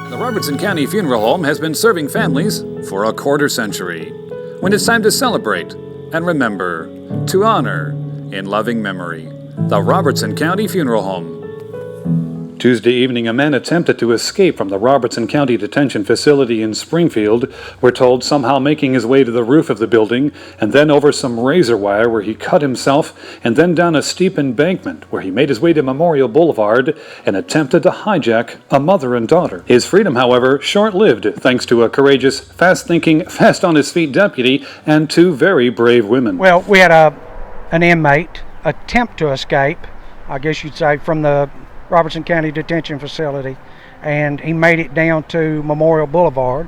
The Robertson County Funeral Home has been serving families for a quarter century. When it's time to celebrate and remember, to honor in loving memory, the Robertson County Funeral Home. Tuesday evening, a man attempted to escape from the Robertson County Detention Facility in Springfield. We're told somehow making his way to the roof of the building, and then over some razor wire where he cut himself, and then down a steep embankment where he made his way to Memorial Boulevard and attempted to hijack a mother and daughter. His freedom, however, short-lived thanks to a courageous, fast-thinking, fast-on-his-feet deputy and two very brave women. Well, we had an inmate attempt to escape, I guess you'd say, from the Robertson County Detention Facility, and he made it down to Memorial Boulevard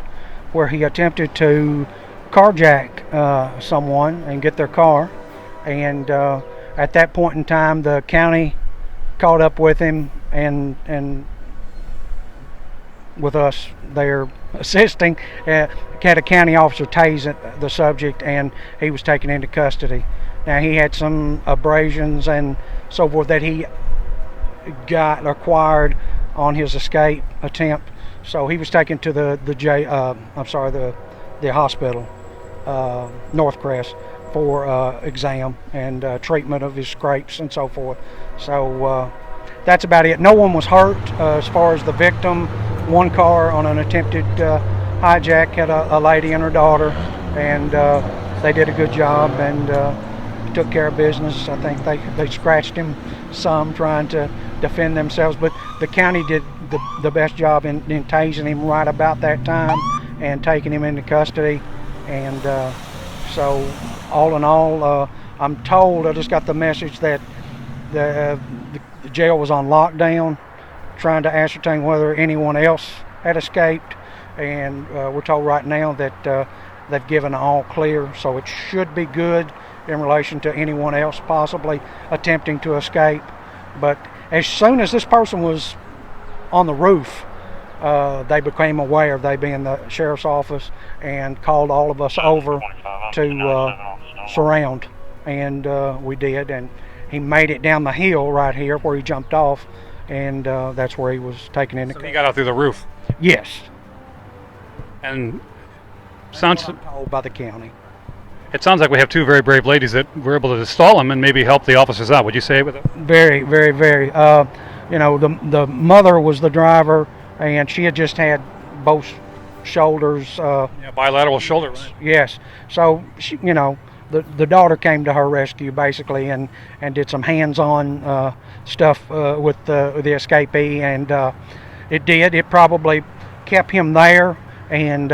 where he attempted to carjack someone and get their car, and at that point in time the county caught up with him and with us there assisting, had a county officer tase the subject, and he was taken into custody. Now, he had some abrasions and so forth that he got acquired on his escape attempt, so he was taken to the hospital, Northcrest, for exam and treatment of his scrapes and so forth. So that's about it. No one was hurt as far as the victim. One car on an attempted hijack had a lady and her daughter, and they did a good job and took care of business. I think they scratched him some trying to defend themselves, but the county did the best job in tasing him right about that time and taking him into custody. And so all in all, I'm told, I just got the message that the jail was on lockdown, trying to ascertain whether anyone else had escaped, and we're told right now that they've given an all clear, so it should be good in relation to anyone else possibly attempting to escape. But as soon as this person was on the roof, they became aware, they being the sheriff's office, and called all of us over to surround, and we did, and he made it down the hill right here where he jumped off, and that's where he was taken into custody. He got out through the roof? Yes. And sounds told by the county. It sounds like we have two very brave ladies that were able to stall him and maybe help the officers out. Would you say with it? Very, very, very. The mother was the driver, and she had just had both shoulders. Bilateral shoulder, right? Yes. So she, the daughter came to her rescue basically, and did some hands-on stuff with the escapee, and it probably kept him there, and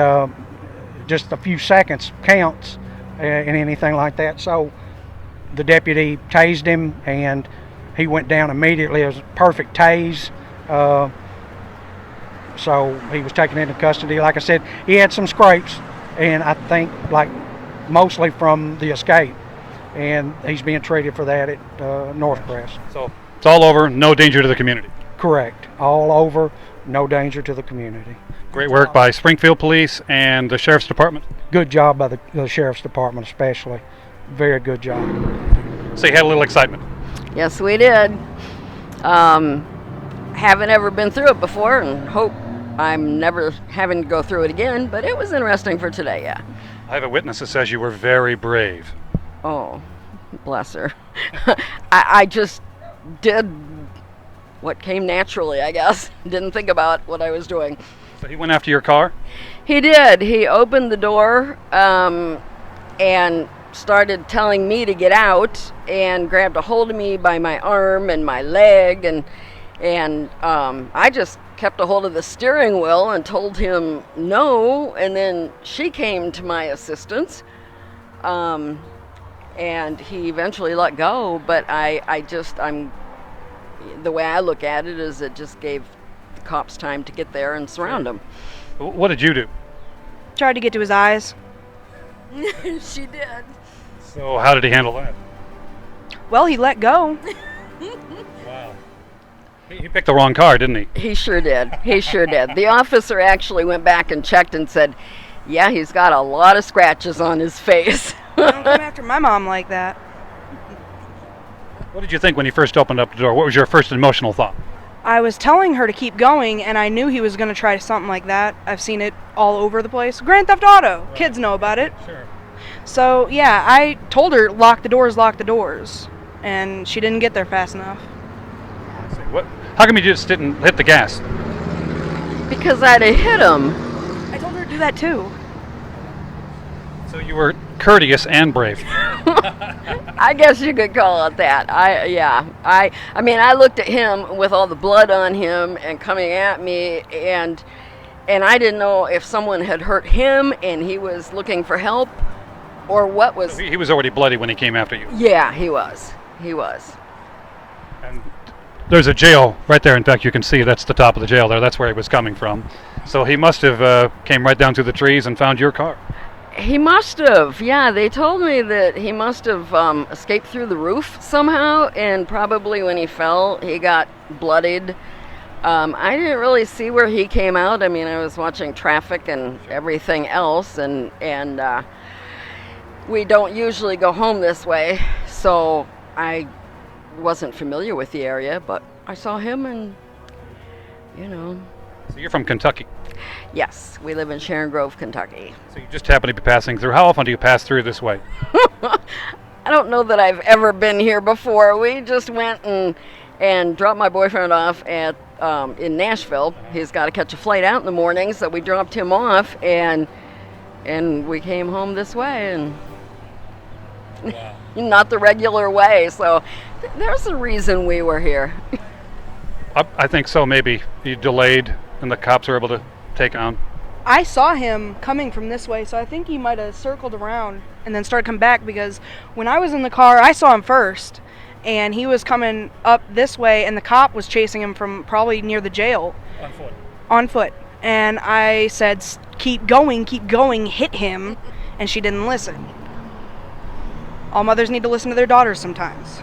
just a few seconds counts in anything like that. So the deputy tased him, and he went down immediately. It was a perfect tase. So he was taken into custody. Like I said, he had some scrapes, and I think mostly from the escape, and he's being treated for that at Northcrest. So it's all over, no danger to the community. Correct. All over, no danger to the community. Great work by Springfield Police and the Sheriff's Department. Good job by the Sheriff's Department especially. Very good job. So you had a little excitement? Yes, we did. Haven't ever been through it before, and hope I'm never having to go through it again, but it was interesting for today, yeah. I have a witness that says you were very brave. Oh, bless her. I just did what came naturally, I guess. Didn't think about what I was doing. So he went after your car? He did. He opened the door and started telling me to get out, and grabbed a hold of me by my arm and my leg, and I just kept a hold of the steering wheel and told him no, and then she came to my assistance, and he eventually let go. But I'm the way I look at it is it just gave the cops time to get there and surround him. What did you do? Tried to get to his eyes. She did. So how did he handle that? Well, he let go. Wow. He picked the wrong car, didn't he? He sure did. He sure did. The officer actually went back and checked and said, yeah, he's got a lot of scratches on his face. Don't come after my mom like that. What did you think when you first opened up the door? What was your first emotional thought? I was telling her to keep going, and I knew he was going to try something like that. I've seen it all over the place. Grand Theft Auto. Right. Kids know about it. Sure. So, yeah, I told her, lock the doors. And she didn't get there fast enough. I see. What? How come you just didn't hit the gas? Because I'd have hit him. I told her to do that, too. So you were courteous and brave. I guess you could call it that. I mean, I looked at him with all the blood on him and coming at me, and I didn't know if someone had hurt him and he was looking for help, or what was. So he was already bloody when he came after you. Yeah, he was. And there's a jail right there. In fact, you can see that's the top of the jail there. That's where he was coming from. So he must have came right down through the trees and found your car. He must have. Yeah, they told me that he must have escaped through the roof somehow, and probably when he fell, he got bloodied. I didn't really see where he came out. I mean, I was watching traffic and everything else, and we don't usually go home this way, so I wasn't familiar with the area, but I saw him and, So you're from Kentucky. Yes, we live in Sharon Grove, Kentucky. So you just happen to be passing through. How often do you pass through this way? I don't know that I've ever been here before. We just went and dropped my boyfriend off at in Nashville. He's got to catch a flight out in the morning, so we dropped him off and we came home this way, and Wow. not the regular way. So there's a reason we were here. I think so. Maybe you delayed, and the cops were able to take on. I saw him coming from this way, so I think he might have circled around and then started coming back, because when I was in the car, I saw him first, and he was coming up this way, and the cop was chasing him from probably near the jail. On foot. And I said, keep going, hit him, and she didn't listen. All mothers need to listen to their daughters sometimes.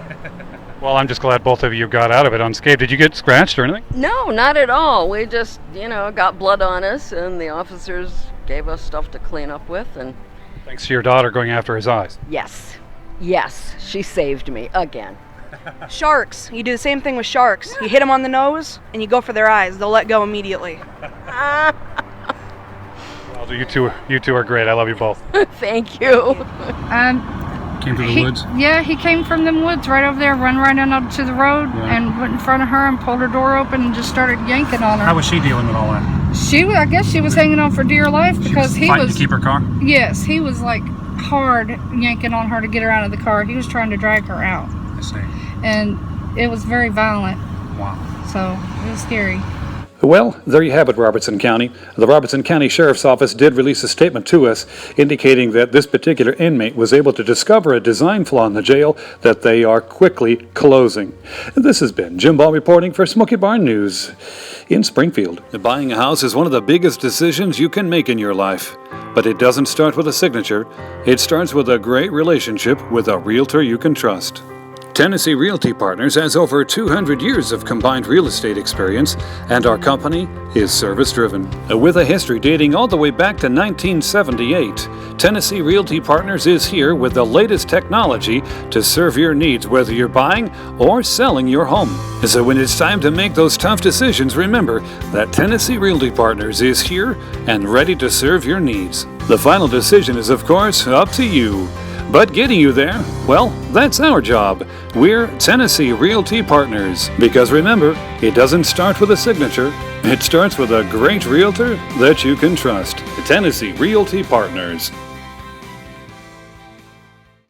Well, I'm just glad both of you got out of it unscathed. Did you get scratched or anything? No, not at all. We just, got blood on us, and the officers gave us stuff to clean up with, and Thanks to your daughter going after his eyes. yes, she saved me again. Sharks. You do the same thing with sharks. You hit them on the nose, and you go for their eyes. They'll let go immediately. Well, you two are great. I love you both. Thank you. Came through the woods? Yeah, he came from them woods right over there, run right on up to the road, and went in front of her and pulled her door open and just started yanking on her. How was she dealing with all that? I guess she was hanging on for dear life because he was to keep her car? Yes, he was like hard yanking on her to get her out of the car. He was trying to drag her out. I see. And it was very violent. Wow. So it was scary. Well, there you have it, Robertson County. The Robertson County Sheriff's Office did release a statement to us indicating that this particular inmate was able to discover a design flaw in the jail that they are quickly closing. This has been Jim Ball reporting for Smoky Barn News in Springfield. Buying a house is one of the biggest decisions you can make in your life. But it doesn't start with a signature. It starts with a great relationship with a realtor you can trust. Tennessee Realty Partners has over 200 years of combined real estate experience, and our company is service-driven. With a history dating all the way back to 1978, Tennessee Realty Partners is here with the latest technology to serve your needs, whether you're buying or selling your home. So when it's time to make those tough decisions, remember that Tennessee Realty Partners is here and ready to serve your needs. The final decision is, of course, up to you. But getting you there, well, that's our job. We're Tennessee Realty Partners. Because remember, it doesn't start with a signature. It starts with a great realtor that you can trust. Tennessee Realty Partners.